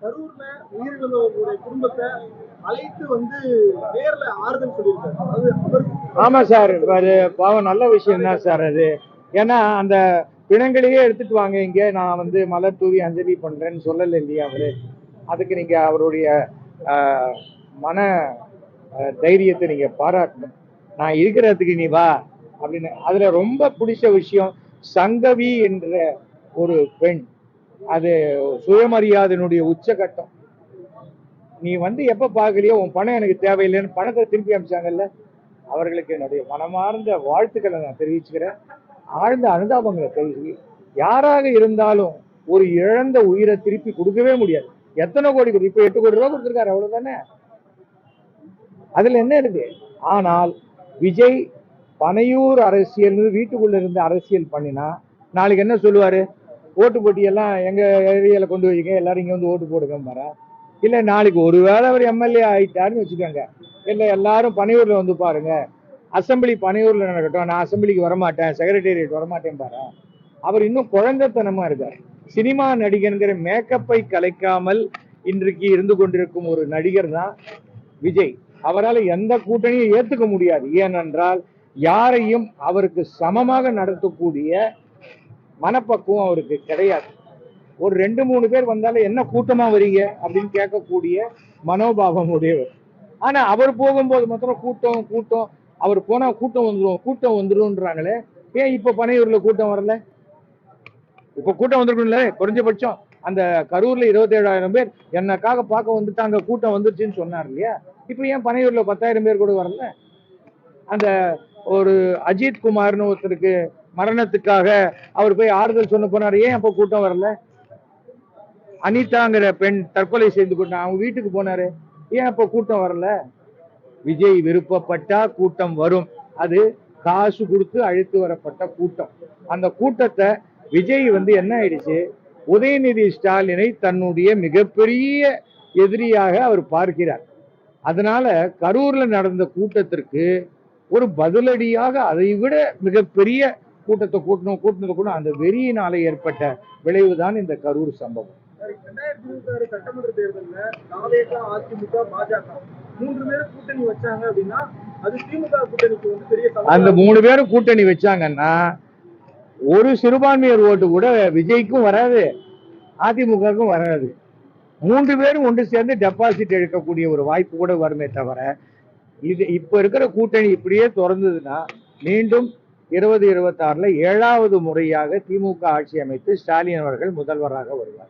கரூர்ல உயிரிழந்தவர்களுடைய குடும்பத்தை அழைத்து வந்து நேர்ல ஆறுதல் சொல்லியிருக்காரு. ஆமா சார், அது பாவம் நல்ல விஷயம் தான் சார் அது. ஏன்னா அந்த பிணங்களையே எடுத்துட்டு வாங்க இங்க, நான் வந்து மலர் தூவி அஞ்சலி பண்றேன்னு சொல்லல இல்லையா அவரு. அதுக்கு நீங்க அவருடைய மன தைரியத்தை நீங்க பாராட்டணும். நான் இருக்கிறதுக்கு நீ வா அப்படின்னு. அதுல ரொம்ப பிடிச்ச விஷயம், சங்கவி என்ற ஒரு பெண், அது சுயமரியாதையினுடைய உச்சகட்டம். நீ வந்து எப்ப பாக்கலையோ உன் பணம் எனக்கு தேவையில்லைன்னு பணத்தை திருப்பி அனுப்பிச்சாங்கல்ல, அவர்களுக்கு என்னுடைய மனமார்ந்த வாழ்த்துக்களை நான் தெரிவிச்சுக்கிறேன், ஆழ்ந்த அனுதாபங்களை தெரிவிச்சுக்கிறேன். யாராக இருந்தாலும் ஒரு இழந்த உயிரை திருப்பி கொடுக்கவே முடியாது. எத்தனை கோடி, இப்ப 8 கோடி ரூபாய் கொடுத்துருக்காரு, அவ்வளவுதானே. அதுல என்ன இருக்கு? ஆனால் விஜய் பனையூர் அரசியல் வீட்டுக்குள்ள இருந்து அரசியல் பண்ணினா நாளைக்கு என்ன சொல்லுவாரு? ஓட்டு போட்டியெல்லாம் எங்க ஏரியால கொண்டு வைங்க, எல்லாரும் இங்க வந்து ஓட்டு போடுங்க பாரு. இல்ல நாளைக்கு ஒருவேளை அவர் எம்எல்ஏ ஆயிட்டாருன்னு வச்சுக்கோங்க, இல்ல எல்லாரும் பனையூர்ல வந்து பாருங்க, அசம்பிளி பனையூர்ல நடக்கட்டும், நான் அசம்பிளிக்கு வரமாட்டேன், செக்ரட்டேரியட் வரமாட்டேன் பாரு. அவர் இன்னும் குழந்தைத்தனமா இருக்கார். சினிமா நடிகர்கிற மேக்கப்பை கலைக்காமல் இன்றைக்கு இருந்து கொண்டிருக்கும் ஒரு நடிகர் தான் விஜய். அவரால் எந்த கூட்டணியும் ஏத்துக்க முடியாது. ஏனென்றால் யாரையும் அவருக்கு சமமாக நடத்தக்கூடிய மனப்பக்குவம் அவருக்கு கிடையாது. ஒரு 2-3 பேர் வந்தாலும் என்ன கூட்டமா வரீங்க அப்படின்னு கேட்கக்கூடிய மனோபாவம் உடையவர். ஆனா அவர் போகும்போது மாத்திரம் கூட்டம் கூட்டம், அவர் போனா கூட்டம் வந்துரும்ன்றாங்களே. ஏன் இப்ப பனையூர்ல கூட்டம் வரல? இப்ப கூட்டம் வந்திருக்கும்ல, குறைஞ்சபட்சம் அந்த கரூர்ல 27,000 பேர் என்னக்காக பார்க்க வந்துட்டாங்க, கூட்டம் வந்துருச்சுன்னு சொன்னார் இல்லையா. இப்ப ஏன் பனையூர்ல 10,000 பேர் கூட வரல? அந்த ஒரு அஜித் குமார்னு ஒருத்தருக்கு மரணத்துக்காக அவர் போய் ஆறுதல் சொன்ன போனார், ஏன் அப்ப கூட்டம் வரல? அனிதாங்கிற பெண் தற்கொலை செய்து கொண்டு அவங்க வீட்டுக்கு போனாரு, ஏன் அப்ப கூட்டம் வரல? விஜய் விருப்பப்பட்டா கூட்டம் வரும். அது காசு கொடுத்து அழைத்து வரப்பட்ட கூட்டம். அந்த கூட்டத்தை விஜய் வந்து என்ன ஆயிடுச்சு, உதயநிதி ஸ்டாலினை தன்னுடைய மிகப்பெரிய எதிரியாக அவர் பார்க்கிறார். அதனால கரூர்ல நடந்த கூட்டத்திற்கு ஒரு பதிலடியாக அதை விட மிகப்பெரிய கூட்டத்தை கூட்டினது கூட அந்த வெறியினால ஏற்பட்ட விளைவுதான் இந்த கரூர் சம்பவம். 2026 சட்டமன்ற தேர்தலில் தாவேகா, அதிமுக, பாஜக 3 பேரும் கூட்டணி வச்சாங்க அப்படின்னா அது திமுக கூட்டணிக்கு வந்து பெரிய சவால். அந்த 3 பேரும் கூட்டணி வச்சாங்கன்னா ஒரு சிறுபான்மையர் ஓட்டு கூட விஜய்க்கும் வராது, அதிமுகவுக்கும் வராது. 3 பேரும் ஒன்று சேர்ந்து டெபாசிட் எடுக்கக்கூடிய ஒரு வாய்ப்பு கூட வருமே தவிர, இது இப்ப இருக்கிற கூட்டணி இப்படியே தொடர்ந்ததுன்னா மீண்டும் 2026ல 7வது முறையாக திமுக ஆட்சி அமைத்து ஸ்டாலின் அவர்கள் முதல்வராக வருவார்.